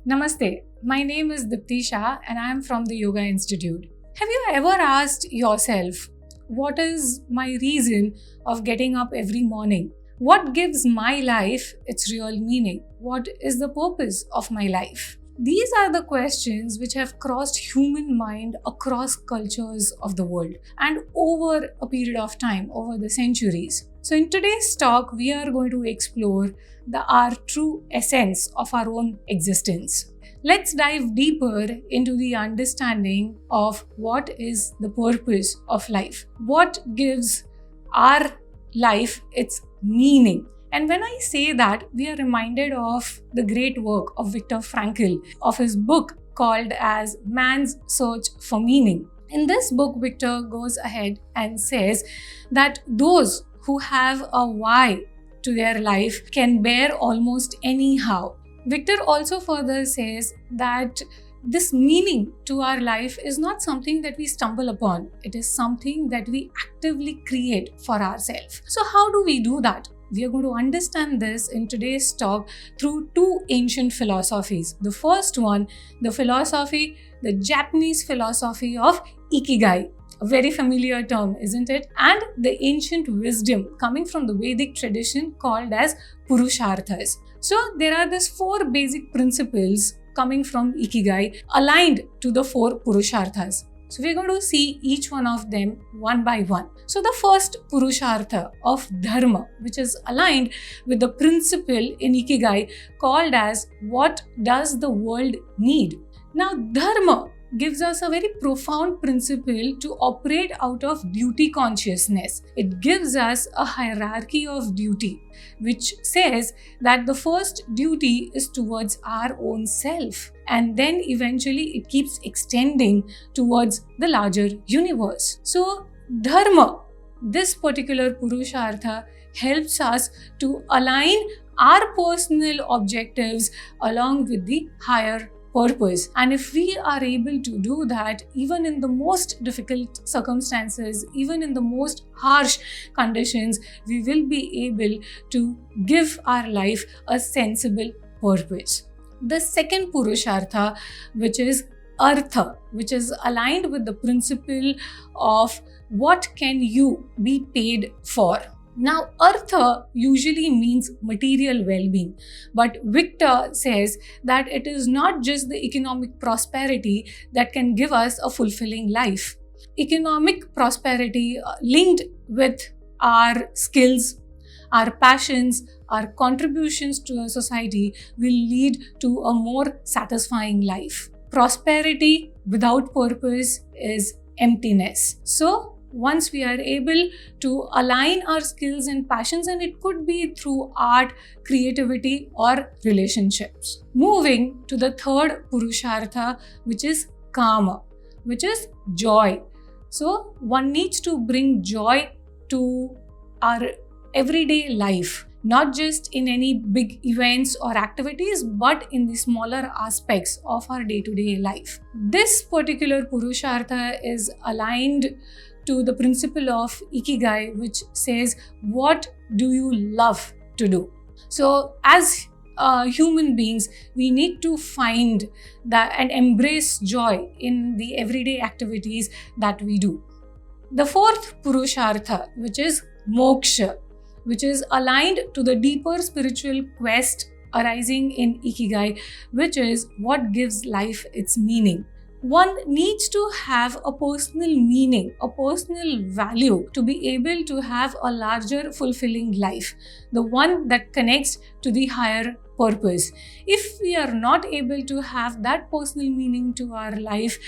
Namaste. My name is Diptisha and I am from the Yoga Institute. Have you ever asked yourself, what is my reason of getting up every morning? What gives my life its real meaning? What is the purpose of my life? These are the questions which have crossed human mind across cultures of the world and over a period of time, over the centuries. So in today's talk, we are going to explore our true essence of our own existence. Let's dive deeper into the understanding of what is the purpose of life, what gives our life its meaning. And when I say that, we are reminded of the great work of Viktor Frankl, of his book called as Man's Search for Meaning. In this book, Viktor goes ahead and says that those who have a why to their life can bear almost anyhow. Victor also further says that this meaning to our life is not something that we stumble upon. It is something that we actively create for ourselves. So how do we do that? We are going to understand this in today's talk through two ancient philosophies. The first one, the Japanese philosophy of Ikigai. A very familiar term, isn't it? And the ancient wisdom coming from the Vedic tradition called as Purusharthas. So there are these four basic principles coming from Ikigai aligned to the four Purusharthas. So we're going to see each one of them one by one. So the first Purushartha of Dharma, which is aligned with the principle in Ikigai called as what does the world need? Now Dharma gives us a very profound principle to operate out of duty consciousness. It gives us a hierarchy of duty, which says that the first duty is towards our own self, and then eventually it keeps extending towards the larger universe. So, Dharma, this particular Purushartha, helps us to align our personal objectives along with the higher purpose. And if we are able to do that, even in the most difficult circumstances, even in the most harsh conditions, we will be able to give our life a sensible purpose. The second Purushartha, which is Artha, which is aligned with the principle of what can you be paid for. Now, Artha usually means material well-being, but Victor says that it is not just the economic prosperity that can give us a fulfilling life. Economic prosperity linked with our skills, our passions, our contributions to a society will lead to a more satisfying life. Prosperity without purpose is emptiness. So, once we are able to align our skills and passions, and it could be through art, creativity, or relationships. Moving to the third Purushartha, which is Kama, which is joy. So one needs to bring joy to our everyday life, not just in any big events or activities, but in the smaller aspects of our day-to-day life. This particular Purushartha is aligned to the principle of Ikigai, which says, what do you love to do? So as human beings, we need to find that and embrace joy in the everyday activities that we do. The fourth Purushartha, which is Moksha, which is aligned to the deeper spiritual quest arising in Ikigai, which is what gives life its meaning. One needs to have a personal meaning, a personal value to be able to have a larger fulfilling life, the one that connects to the higher purpose. If we are not able to have that personal meaning to our life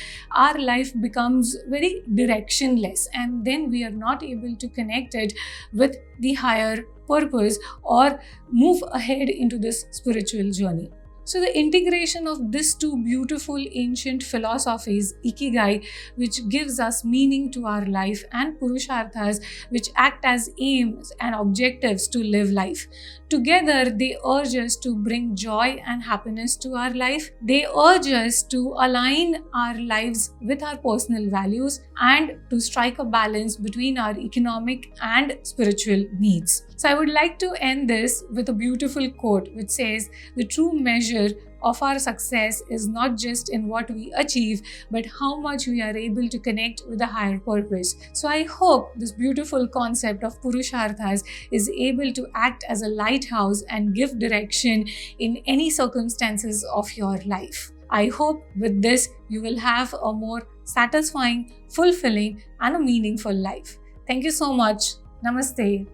becomes very directionless, and then we are not able to connect it with the higher purpose or move ahead into this spiritual journey. So the integration of these two beautiful ancient philosophies, Ikigai, which gives us meaning to our life, and Purusharthas, which act as aims and objectives to live life. Together, they urge us to bring joy and happiness to our life. They urge us to align our lives with our personal values and to strike a balance between our economic and spiritual needs. So I would like to end this with a beautiful quote which says, "The true measure of our success is not just in what we achieve, but how much we are able to connect with a higher purpose. So I hope this beautiful concept of Purusharthas is able to act as a lighthouse and give direction in any circumstances of your life. I hope with this you will have a more satisfying, fulfilling, and a meaningful life. Thank you so much. Namaste.